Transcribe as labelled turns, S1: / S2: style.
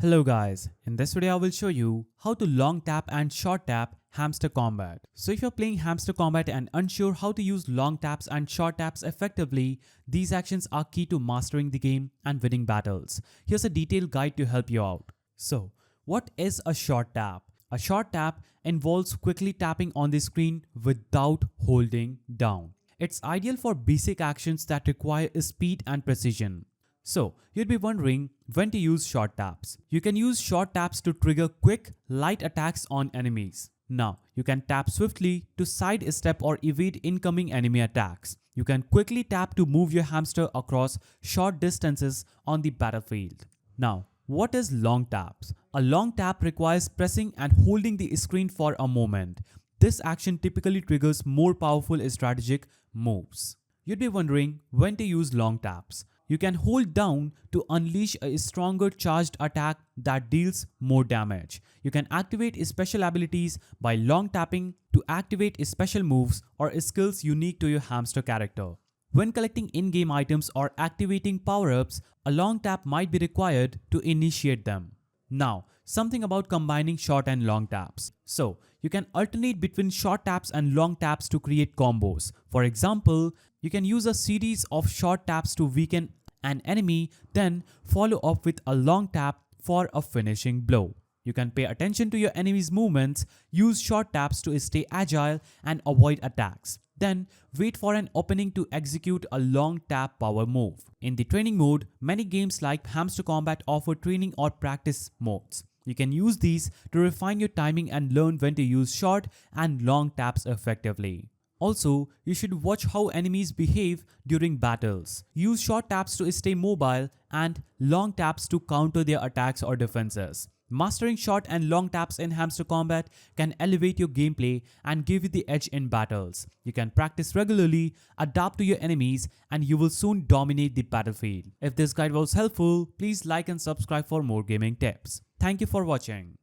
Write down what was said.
S1: Hello guys, in this video I will show you how to long tap and short tap Hamster Combat. So if you're playing Hamster Combat and unsure how to use long taps and short taps effectively, these actions are key to mastering the game and winning battles. Here's a detailed guide to help you out. So, what is a short tap? A short tap involves quickly tapping on the screen without holding down. It's ideal for basic actions that require speed and precision. So, you'd be wondering when to use short taps. You can use short taps to trigger quick, light attacks on enemies. Now, you can tap swiftly to sidestep or evade incoming enemy attacks. You can quickly tap to move your hamster across short distances on the battlefield. Now, what is long taps? A long tap requires pressing and holding the screen for a moment. This action typically triggers more powerful strategic moves. You'd be wondering when to use long taps. You can hold down to unleash a stronger charged attack that deals more damage. You can activate special abilities by long tapping to activate special moves or skills unique to your hamster character. When collecting in-game items or activating power-ups, a long tap might be required to initiate them. Now, something about combining short and long taps. So, you can alternate between short taps and long taps to create combos. For example, you can use a series of short taps to weaken an enemy, then follow up with a long tap for a finishing blow. You can pay attention to your enemy's movements, use short taps to stay agile and avoid attacks. Then wait for an opening to execute a long tap power move. In the training mode, many games like Hamster Combat offer training or practice modes. You can use these to refine your timing and learn when to use short and long taps effectively. Also, you should watch how enemies behave during battles. Use short taps to stay mobile and long taps to counter their attacks or defenses. Mastering short and long taps in Hamster Combat can elevate your gameplay and give you the edge in battles. You can practice regularly, adapt to your enemies, and you will soon dominate the battlefield. If this guide was helpful, please like and subscribe for more gaming tips. Thank you for watching.